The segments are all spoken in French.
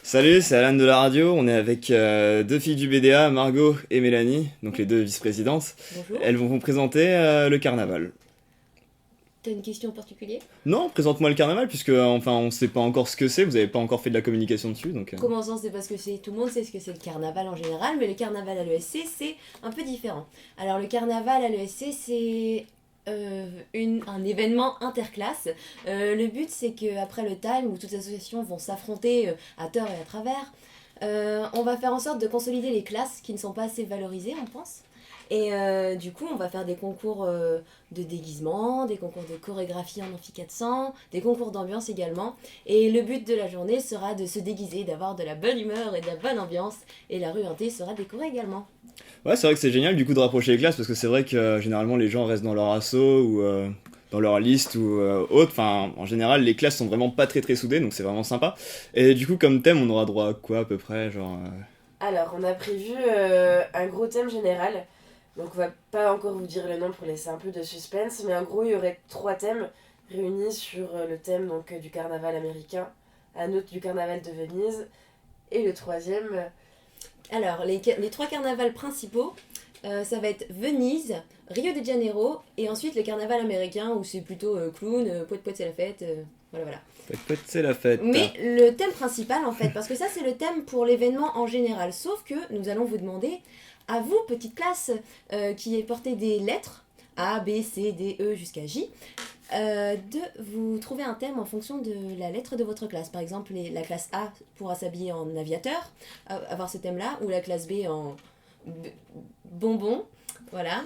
Salut, c'est Alan de la radio. On est avec deux filles du BDA, Margot et Mélanie, donc les deux vice-présidentes. Bonjour. Elles vont vous présenter le carnaval. T'as une question en particulier? Non, présente-moi le carnaval, puisque enfin on sait pas encore ce que c'est, vous avez pas encore fait de la communication dessus, donc. Comment ça, c'est parce que c'est tout le monde sait ce que c'est le carnaval en général, mais le carnaval à l'ESC c'est un peu différent. Alors le carnaval à l'ESC c'est un événement interclasse. Le but c'est qu'après le time où toutes les associations vont s'affronter à tort et à travers, on va faire en sorte de consolider les classes qui ne sont pas assez valorisées, on pense. Et du coup, on va faire des concours de déguisement, des concours de chorégraphie en amphi 400, des concours d'ambiance également. Et le but de la journée sera de se déguiser, d'avoir de la bonne humeur et de la bonne ambiance. Et la rue hantée sera décorée également. Ouais, c'est vrai que c'est génial du coup de rapprocher les classes, parce que c'est vrai que généralement les gens restent dans leur asso ou dans leur liste ou autre. Enfin, en général, les classes sont vraiment pas très soudées, donc c'est vraiment sympa. Et du coup, comme thème, on aura droit à quoi à peu près, genre. Alors, on a prévu un gros thème général. Donc, on va pas encore vous dire le nom pour laisser un peu de suspense. Mais en gros, il y aurait 3 thèmes réunis sur le thème donc, du carnaval américain, un autre du carnaval de Venise. Et le troisième, Alors, les 3 carnavals principaux, ça va être Venise, Rio de Janeiro, et ensuite le carnaval américain où c'est plutôt clown, poète poète c'est la fête, voilà. C'est la fête. Mais le thème principal en fait, parce que ça c'est le thème pour l'événement en général, sauf que nous allons vous demander, à vous petite classe qui portez des lettres, A, B, C, D, E jusqu'à J, de vous trouver un thème en fonction de la lettre de votre classe. Par exemple, la classe A pourra s'habiller en aviateur, avoir ce thème-là, ou la classe B en b- bonbon, voilà.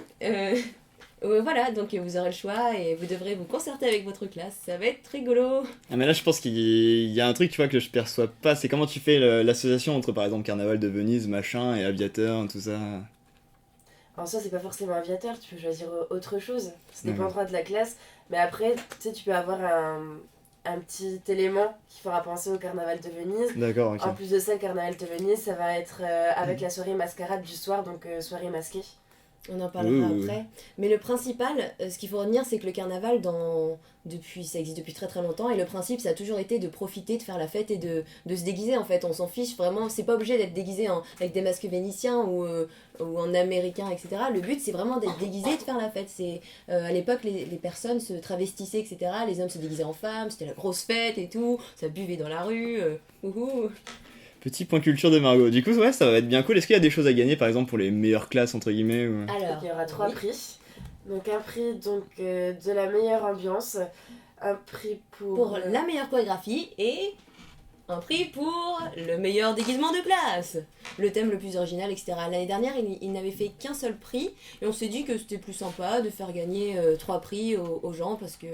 Voilà, donc vous aurez le choix et vous devrez vous concerter avec votre classe, ça va être rigolo. Ah mais là je pense qu'il y a un truc tu vois que je perçois pas, c'est comment tu fais l'association entre par exemple Carnaval de Venise, machin, et Aviateur, tout ça. en soi, c'est pas forcément aviateur, tu peux choisir autre chose. Ça Ouais. dépendra de la classe. Mais après, tu sais, tu peux avoir un petit élément qui fera penser au carnaval de Venise. D'accord, ok. En plus de ça, le carnaval de Venise, ça va être avec la soirée mascarade du soir, donc soirée masquée. On en parlera Ouh. après. Mais le principal, ce qu'il faut retenir, c'est que le carnaval, ça existe depuis très très longtemps. Et le principe, ça a toujours été de profiter, de faire la fête et de se déguiser en fait. On s'en fiche vraiment. C'est pas obligé d'être déguisé avec des masques vénitiens ou en américain, etc. Le but, c'est vraiment d'être déguisé et de faire la fête. À l'époque, les personnes se travestissaient, etc. Les hommes se déguisaient en femmes. C'était la grosse fête et tout. Ça buvait dans la rue. Ouhou. Petit point culture de Margot. Du coup, ouais, ça va être bien cool. Est-ce qu'il y a des choses à gagner par exemple pour les meilleures classes entre guillemets ou... Alors, Il y aura 3 oui. prix. Donc un prix donc, de la meilleure ambiance, un prix Pour la meilleure chorégraphie et un prix pour le meilleur déguisement de classe, le thème le plus original, etc. L'année dernière, il n'avait fait qu'un seul prix et on s'est dit que c'était plus sympa de faire gagner 3 prix aux gens parce que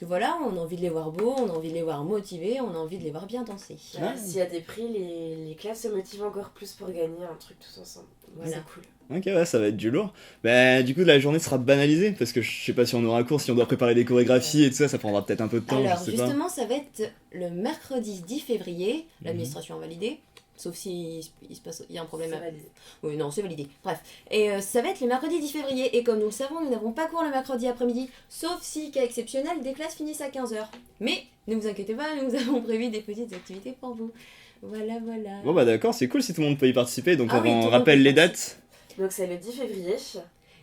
voilà, on a envie de les voir beaux, on a envie de les voir motivés, on a envie de les voir bien danser. Voilà, s'il y a des prix, les classes se motivent encore plus pour gagner un truc tous ensemble. Donc Voilà. c'est cool. Ok, ouais, ça va être du lourd. Bah, du coup, la journée sera banalisée parce que je sais pas si on aura cours, si on doit préparer des chorégraphies et tout ça, ça prendra peut-être un peu de temps, Alors, je sais pas. justement, ça va être le mercredi 10 février, l'administration a validé, sauf si il y a un problème. C'est validé. Oui, non, c'est validé. Bref. Et ça va être le mercredi 10 février. Et comme nous le savons, nous n'avons pas cours le mercredi après-midi. Sauf si, cas exceptionnel, des classes finissent à 15h. Mais ne vous inquiétez pas, nous avons prévu des petites activités pour vous. Voilà, voilà. Bon bah d'accord, c'est cool si tout le monde peut y participer, donc Ah on oui, tout le monde rappelle peut les y dates. Donc c'est le 10 février.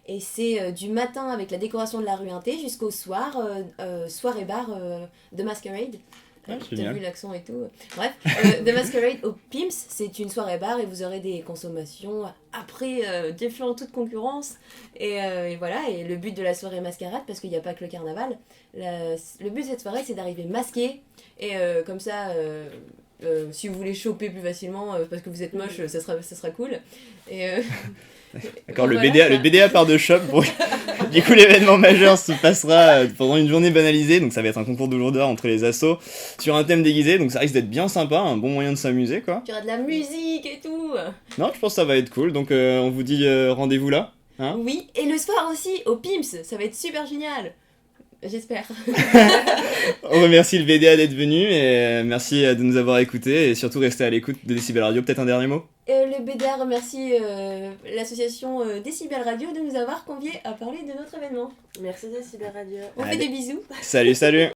Et c'est du matin avec la décoration de la rue Inté jusqu'au soir, soir et bar de Masquerade. Ah, T'as génial. vu l'accent et tout. Bref, The Masquerade au Pimps, c'est une soirée bar et vous aurez des consommations après défiant toute concurrence. Et voilà, et le but de la soirée mascarade, parce qu'il n'y a pas que le carnaval, le but de cette soirée c'est d'arriver masqué et comme ça. Si vous voulez choper plus facilement parce que vous êtes moche, ça sera cool. Et D'accord, le voilà, BDA, ça. le BDA part de shop. Bon, du coup, l'événement majeur se passera pendant une journée banalisée, donc ça va être un concours de lourdeur entre les assos sur un thème déguisé, donc ça risque d'être bien sympa, un bon moyen de s'amuser quoi. Tu auras de la musique et tout. Non, je pense que ça va être cool, donc on vous dit rendez-vous là. Hein. Oui, et le soir aussi, au Pimps, ça va être super génial. J'espère. On remercie le BDA d'être venu et merci de nous avoir écoutés et surtout restez à l'écoute de Décibel Radio. Peut-être un dernier mot. Le BDA remercie l'association Décibel Radio de nous avoir conviés à parler de notre événement. Merci de Cyber Radio. On fait Allez. des bisous. Salut, salut.